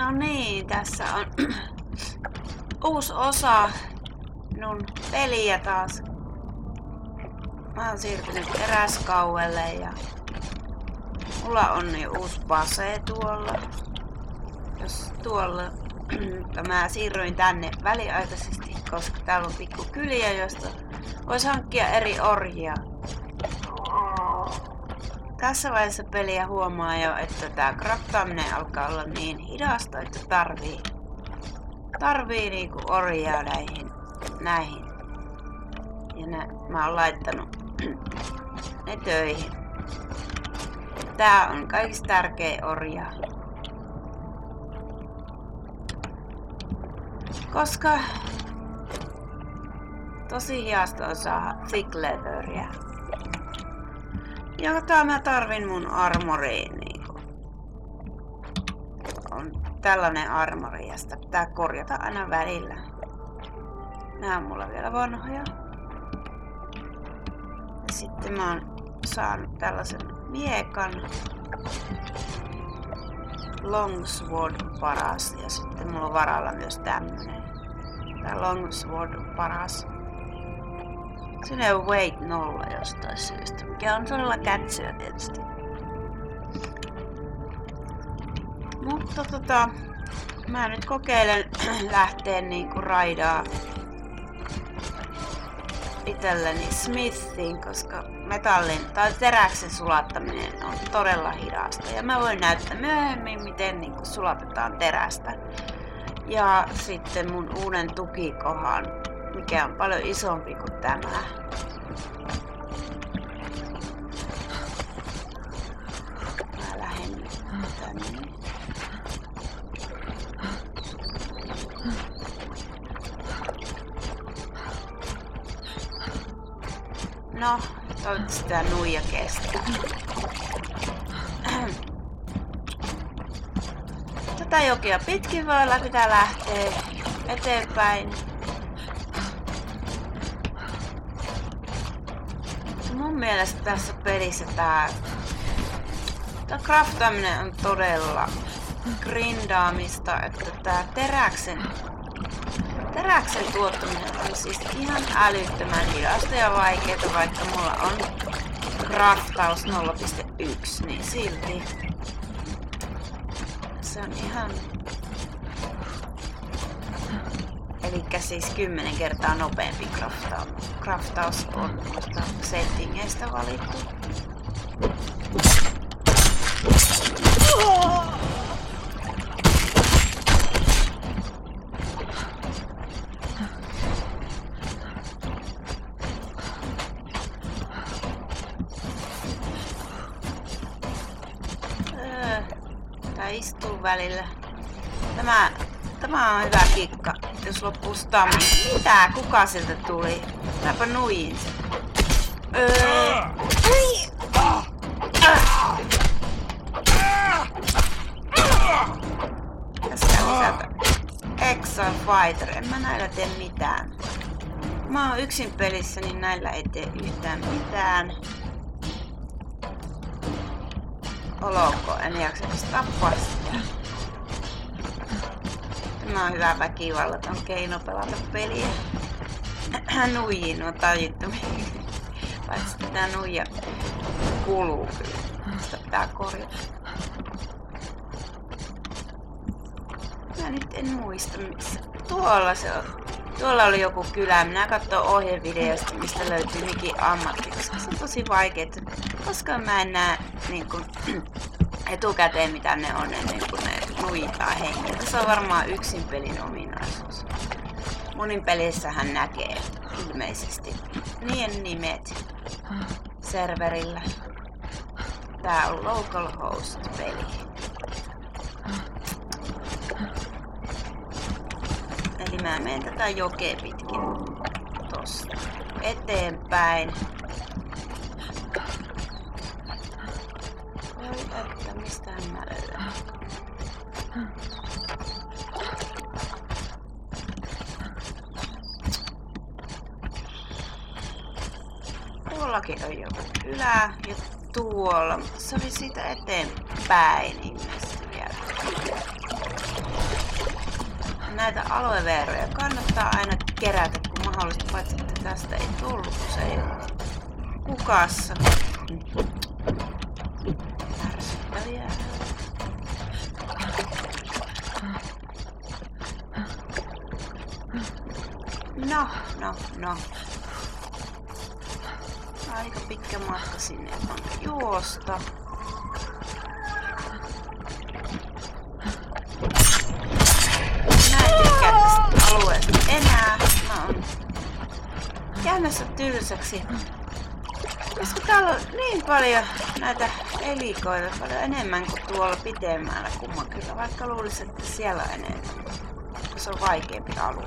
No niin, tässä on uusi osa minun peliä taas. Mä oon siirtynyt teräskauelle ja mulla on jo uusi base tuolla. Jos tuolla, mutta mä siirryin tänne väliaikaisesti, koska täällä on pikku kyliä, josta vois hankkia eri orjia. Tässä vaiheessa peliä huomaa jo, että tää craftaaminen alkaa olla niin hidasta, että tarvii niinku orjaa näihin. Ja mä oon laittanut ne töihin. Tää on kaikista tärkein orja. Koska tosi hiasta on saada thick leatheria. Jota mä tarvin mun armoriin. Niinku. On tällainen armori ja sitä pitää korjata aina välillä. Nää on mulla vielä vanhoja. Ja sitten mä oon saanut tällaisen miekan. Longsword on paras ja sitten mulla on varalla myös tämmönen. Tää Longsword on paras. Siinä on weight 0 jostain syystä, mikä on todella kätsyä tietysti. Mutta mä nyt kokeilen lähteä niinku raidaa itselleni Smithiin, koska metallin tai teräksen sulattaminen on todella hidasta. Ja mä voin näyttää myöhemmin, miten niinku sulatetaan terästä. Ja sitten mun uuden tukikohan, mikä on paljon isompi kuin tämä. Mä lähden nyt tänne. No, toivottavasti tää nuija kestää. Tätä jokea pitkin pitää lähteä eteenpäin. Mun mielestä tässä pelissä tää craftaaminen on todella grindaamista, että tää teräksen tuottaminen on siis ihan älyttömän hidasta ja vaikeeta, vaikka mulla on craftaus 0.1, niin silti se on ihan... Elikkä siis 10 kertaa nopeampi craftaus on noista settingeistä valittu. Tää istuu välillä. Tämä on hyvä kikka, jos loppuu stamina. Mitä? Kuka sieltä tuli? Mäpä nuijin sen. Tässä lisätä Exile Fighter. En mä näillä tee mitään. Kun mä oon yksin pelissä, niin näillä ei tee yhtään mitään. Oloko, en jaksa edes tappaa sitä. Tämä on hyvä väkivallaton keino pelata peliä. Nuijiin on tajuttomia. Paitsi tää nuija kuluu kyllä. Sitä pitää korjata. Mä nyt en muista missä. Tuolla se on. Tuolla oli joku kylä. Minä katsoin ohjevideosta, mistä löytyy mikin ammatti, koska se on tosi vaikeet. Koska mä en näe niin kun, etukäteen mitä ne on ennen kuin ne nuijitaan hengiä. Se on varmaan yksin pelin ominaisuus. Monin pelissähän näkee ilmeisesti niiden nimet serverillä. Tää on localhost-peli. Eli mä menen tätä jokea pitkin tosta eteenpäin. Oi, että mistähän mä löydän? Tuollakin on joku kylä ja tuolla, mutta se oli siitä eteenpäin ilmeisesti vielä. näitä aloe veroja kannattaa aina kerätä, kun mahdollista, paitsi että tästä ei tullut, kun se ei ole hukassa. Ärsyttäviä. No. Aika pitkä matka sinne juosta. Mä en tykkää tästä alueesta enää. Mä oon käymässä tylsäksi. Koska täällä on niin paljon näitä elikoita, paljon enemmän kuin tuolla pitemmällä kummankin. Vaikka luulisin, että siellä on enemmän. Se on vaikeampi alue.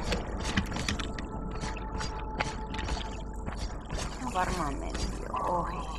On varmaan mennyt jo ohi.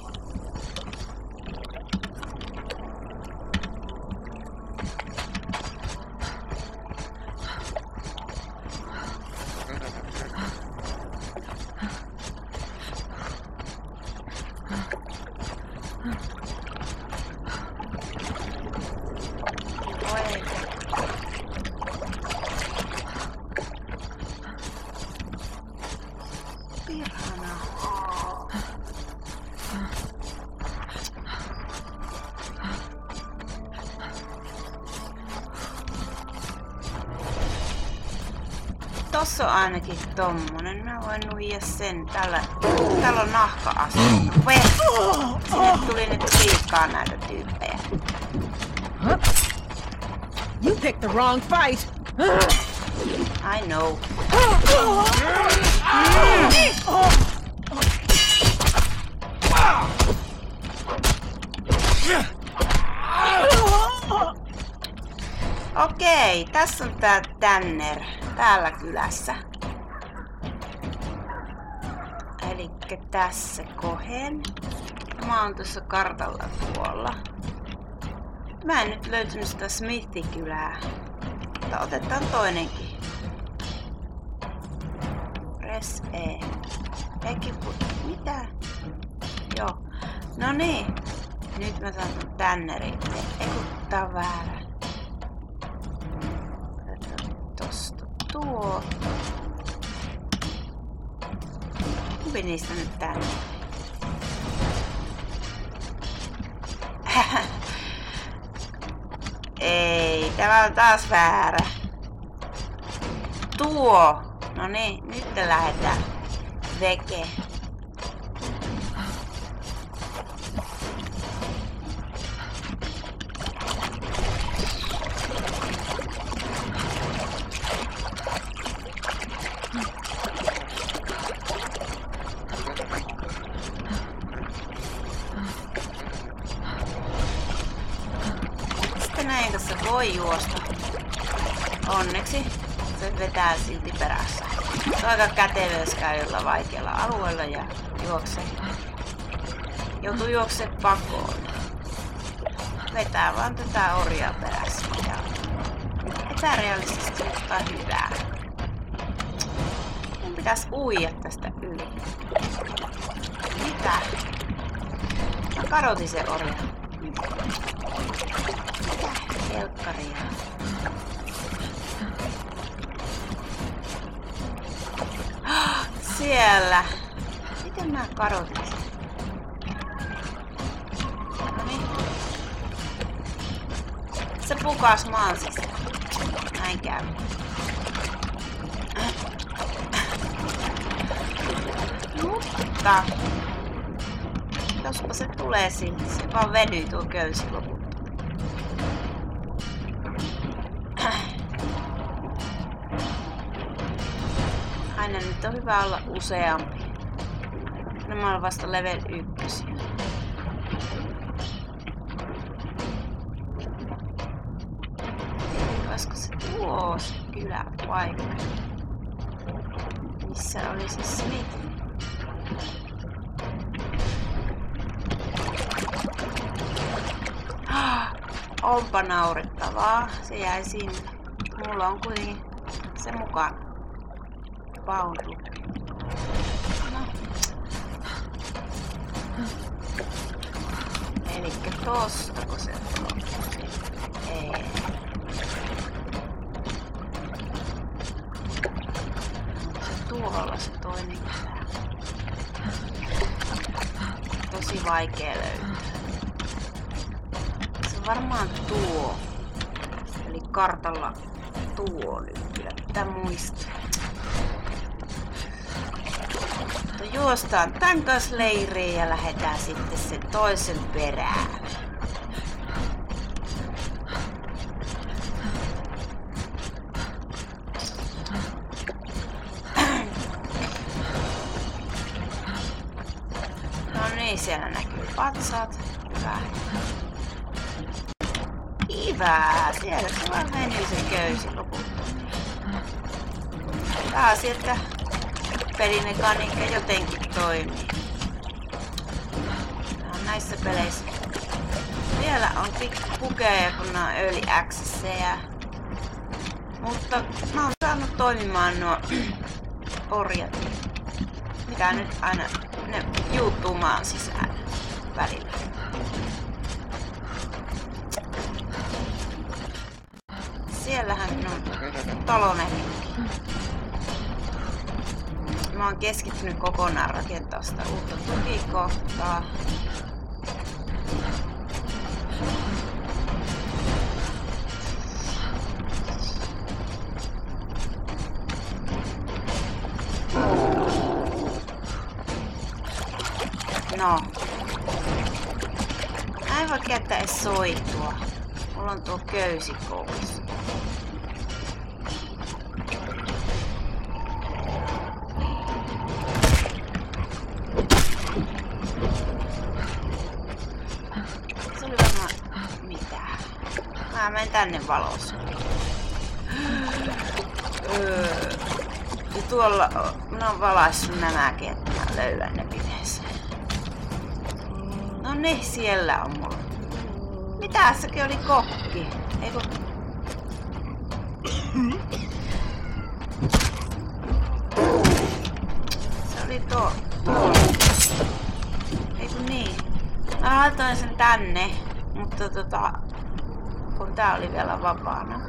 Tossa on ainakin tommonen. Mä voin nuija sen. Täällä on nahka-asu. Sinne tuli nyt liikaa näitä tyyppejä. You picked the wrong fight. I know. Okei, tässä on tää Tanner täällä kylässä. Elikkä tässä kohen. Mä oon tuossa kartalla tuolla. Mä en nyt löytynyt sitä Smithikylää. Mutta otetaan toinenkin. Press E. Mitä? Joo. No niin. Nyt mä saan ton Tannerin. Eiku, tää on väärä. Tosta tuo. Kumpi niistä nyt tänne? Ei, tämä on taas väärä. Tuo. No niin, nyt lähdetään veke. Näin tässä voi juosta. Onneksi se vetää silti perässä. Se on aika kätevä, jos käy jollain vaikealla alueella ja juoksee. Joutuu juoksee pakoon. Vetää vaan tätä orjaa perässä. Ja epärealistisesti ottaa hyvää. Mun pitäis uija tästä yli. Mitä? Mä kadotin sen orjan. Helkkaria. Siellä. Miten mä kadotin sen? Noniin. Se pukas maan sisään. Näin käy. Mutta jospa se tulee silti. Se vaan venyy tuo köysi lopulta. Aina nyt on hyvä olla useampi. Nämä on vasta level 1. Olisiko se tuo se kyläpaikka? Missä oli se Smith? Onpa naurettavaa. Se jäi sinne. Mulla on kuitenkin se mukana. Bound. No. Elikkä tostako se on? Ei. olla se toinen kylä. Tosi vaikea löytää. Se on varmaan tuo. Eli kartalla tuo nyt kyllä pitää muistaa. Mutta juostaan tän kanssa leiriin ja lähdetään sitten sen toisen perään. No niin, siellä näkyy patsaat. Hyvä. Hyvä, siellä se vaan meni se köysi loputtomiin. Taas, että pelimekaniikka jotenkin toimii. Näissä peleissä vielä on pikkupukeja, kun ne on early accesseja. Mutta mä oon saanut toimimaan nuo orjat, mitä nyt aina ne juuttuu maan sisään välillä. Siellähän on talonen. Mä oon keskittynyt kokonaan rakentaa sitä uutta tukikohtaa. No. Mä en voi käyttää edes soitua. Mulla on tuo köysi koulussa. Se oli varmaan mitään. Mä menen tänne valossa. Ja tuolla mä oon valaissut nämäkin, että mä löydän ne pimeeseen. No ne siellä on mulla. Mitässäkin oli kokki? Eiku... Se oli tuolla. Eiku niin. Mä laitoin sen tänne, mutta kun tää oli vielä vapaana.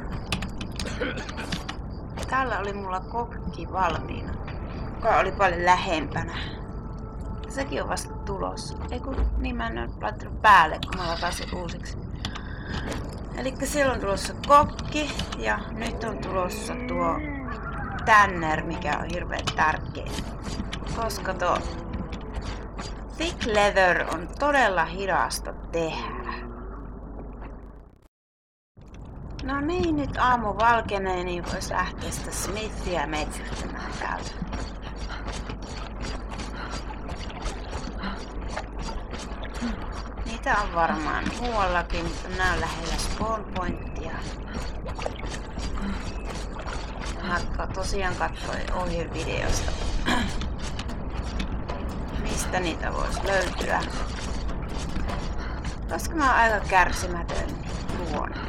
Täällä oli mulla kokki valmiina, joka oli paljon lähempänä. Sekin on vasta tulossa. Eiku, niin mä en ole laittanut päälle, kun mä latasin uusiksi. Elikkä siellä on tulossa kokki ja nyt on tulossa tuo tanner, mikä on hirveän tärkeä. Koska tuo thick leather on todella hidasta tehdä. No niin, nyt aamu valkenee, niin vois lähteä sitä Smithia metsästämään täältä. Niitä on varmaan muuallakin, mutta nää on lähellä spawn pointtia. Mä tosiaan katsoin ohjevideosta, mistä niitä vois löytyä. Koska mä oon aika kärsimätön luonne.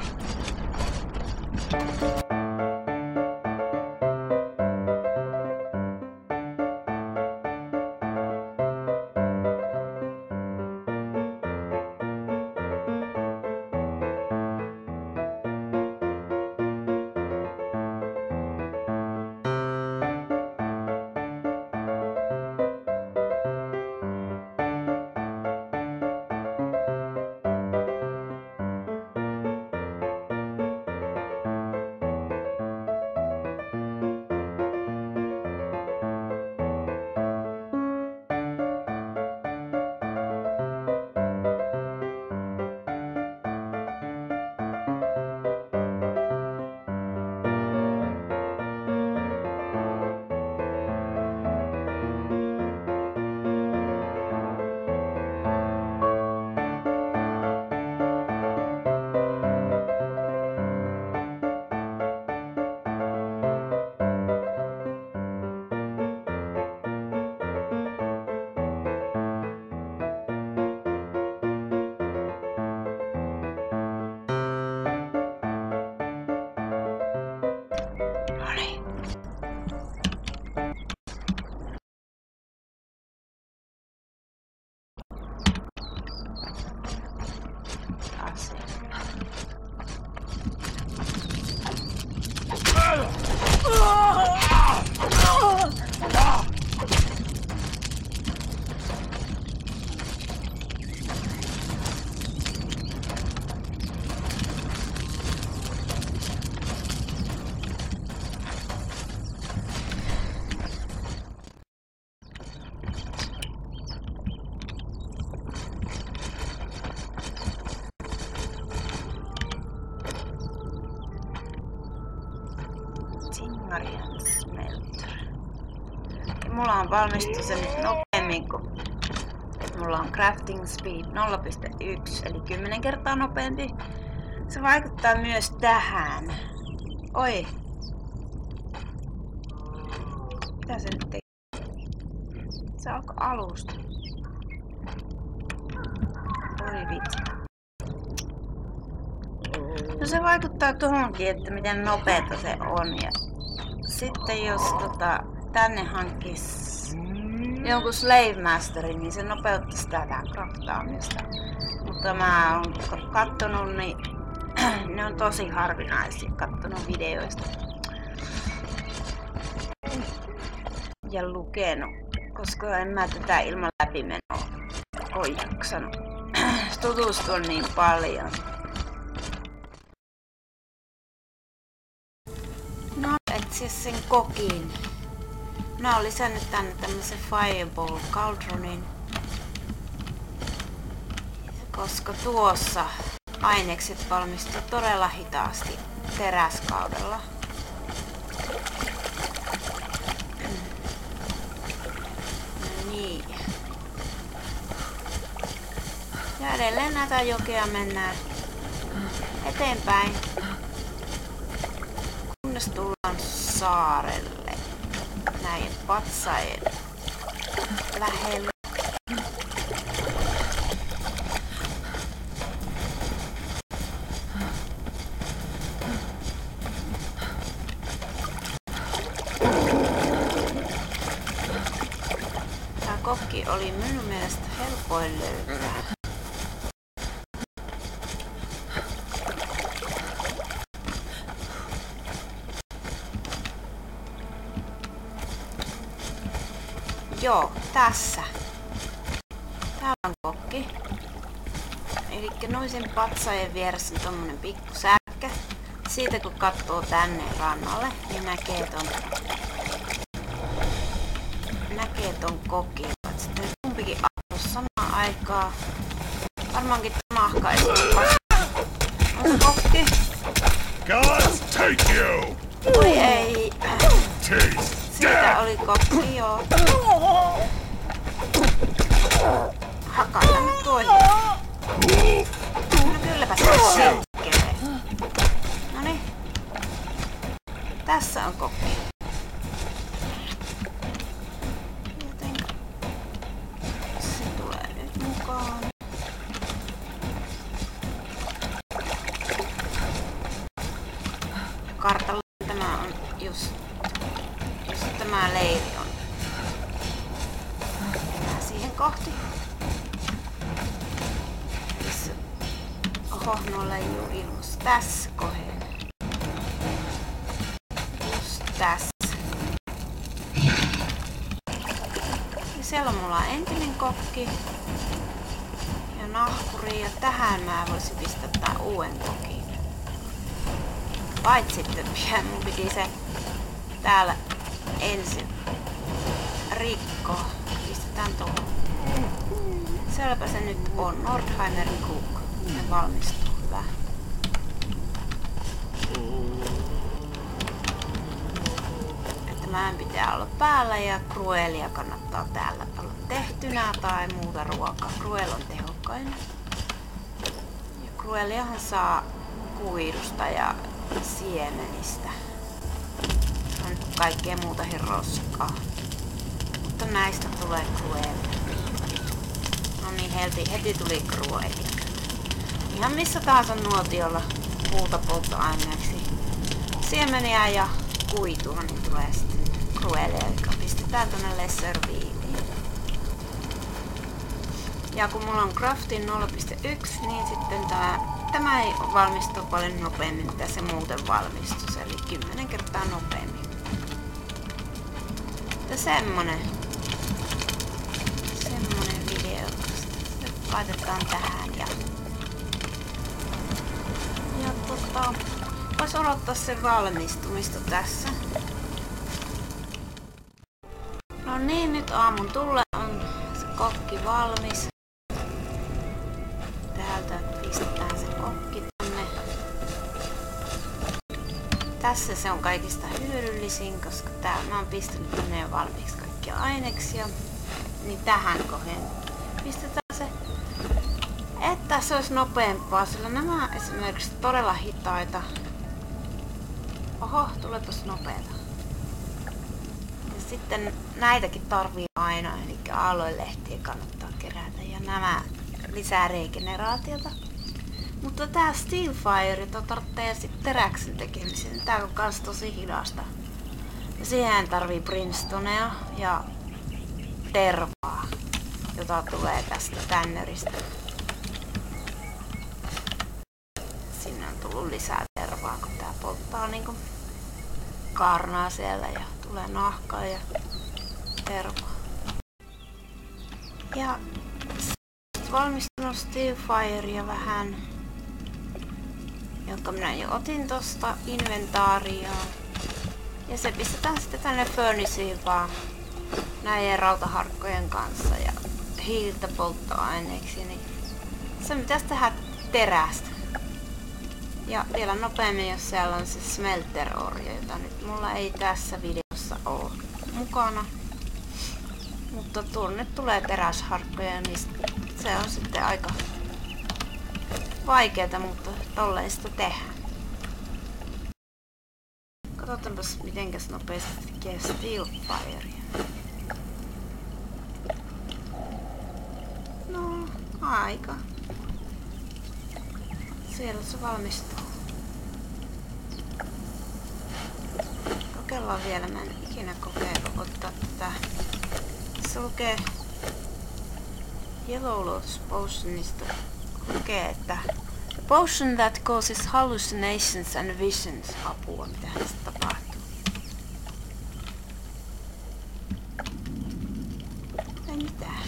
Marian Smelter. Ja mulla on valmistu se nyt nopeammin kuin... Mulla on crafting speed 0.1 eli 10 kertaa nopeampi. Se vaikuttaa myös tähän. Oi. Mitä se nyt teki? Se alkoi alusta. Oi vitsi. No se vaikuttaa tuohonkin, että miten nopeeta se on. Ja sitten jos tänne hankkis jonkun Slave Masterin, niin se nopeuttaisi tätä craftaamista. Mutta mä oon kattonut, niin ne on tosi harvinaisia, kattonut videoista. Ja lukenut, koska en mä tätä ilman läpimenoa ole jaksanut tutustua niin paljon. No, etsiä sen kokin. Mä oon lisännyt tänne tämmösen Fireball Cauldronin, koska tuossa ainekset valmistuu todella hitaasti teräskaudella. Niin. Ja edelleen näitä jokea mennään eteenpäin, kunnes tullaan saarelle näiden patsaiden lähelle. Tää kokki oli minun mielestä helpoin löytää. Joo, tässä. Täällä on kokki. Elikkä noisen patsaiden vieressä on tommonen pikku säkkä. Siitä kun katsoo tänne rannalle, niin näkee ton kokin. Sitten kumpikin asuu samaan aikaan. Varmaankin nahka ei on se kokki. Gods take you! Oi ei. Taste Siitä oli kokki, joo. Hakata nyt tuohon. No kylläpä se on selkeä. Noniin. Tässä on kokki. Jotenka se tulee nyt mukaan. Kartalla tämä on just tämä leiri on. Mennään siihen kohti. Oho, nuo leijuu ilmassa. Tässä kohden. Just tässä. Ja siellä on mulla entinen kokki. Ja nahkuri. Ja tähän mä voisin pistää tää uuden kokin. Paitsi sitten mun piti se täällä ensin rikko. Pistetään tuohon. Sielläpä se nyt on. Nordheimerin Cook. Ne valmistuu. Hyvä. Että mä pitää olla päällä ja Cruelia kannattaa täällä olla tehtynä tai muuta ruokaa. Cruel on tehokkain. Ja Crueliahan saa kuidusta ja siemenistä. On kaikkea muutakin roskaa. Mutta näistä tulee Cruelia. No niin, heti tuli Cruelia. Ihan missä tahansa nuotiolla puuta polttoaineeksi. Siemeniä ja kuitua, niin tulee sitten Cruelia, joka pistetään tonne Lesser Wheeliin. Ja kun mulla on crafting 0.1, niin sitten tämä ei valmistu paljon nopeammin, mitä se muuten valmistus, eli 10 kertaa nopeammin. Ja semmonen video. Nyt laitetaan tähän ja vois odottaa sen valmistumista tässä. No niin, nyt aamun tulle on se kokki valmis. Täältä pistetään se kokki tonne. tässä se on kaikista hyödyllisin, koska mä oon pistänyt tänne jo valmiiksi kaikkia aineksia. Niin tähän kohden pistetään se, että se olisi nopeampaa, sillä nämä esimerkiksi todella hitaita. Oho, tulepas nopeeta. Ja sitten näitäkin tarvii aina, eli aaloilehtiä kannattaa kerätä ja nämä lisää regeneraatiota. Mutta tää Steelfire, jota tarvitsee sitten teräksen tekemiseen, tää on kans tosi hidasta. Ja siihen tarvii Brimstonea ja tervaa, jota tulee tästä tänneristä. Sinne on tullut lisää tervaa, kun tää polttaa niinku kaarnaa siellä ja tulee nahkaa ja tervaa. Ja valmistunut Steelfirea vähän, jonka minä jo otin tosta inventaarioon. Ja se pistetään sitten tänne furnaceen vaan näiden rautaharkkojen kanssa ja hiiltä polttoaineeksi. Niin se pitäisi tehdä terästä. Ja vielä nopeammin, jos siellä on se smelter-orja, jota nyt mulla ei tässä videossa ole mukana. Mutta tuonne tulee teräsharkkoja, niin se on sitten aika vaikeeta, mutta tolleen sitä tehdään. Katsotaanpas mitenkäs nopeasti tekee Steelfirea. No, aika. Siellä se valmistuu. Kokeillaan vielä, mä en ikinä kokeillut ottaa tätä. Se lukee Yellow Lotus Potionista. Lukee, että potion that causes hallucinations and visions. Apua, mitä tästä tapahtuu. Ei mitään.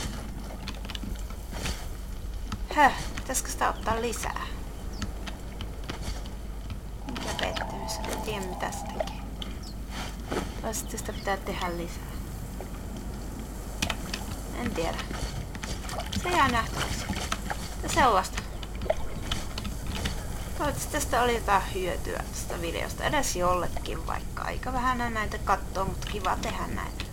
Pitäisikö sitä ottaa lisää? Mikä pettymys? En tiedä mitä se tekee. Tai sitten sitä pitää tehdä lisää. En tiedä. Se jää nähtäväksi. Ja sellaista. Toivottavasti tästä oli jotain hyötyä tästä videosta. Edes jollekin vaikka. Aika vähän näitä kattoo, mutta kiva tehdä näitä.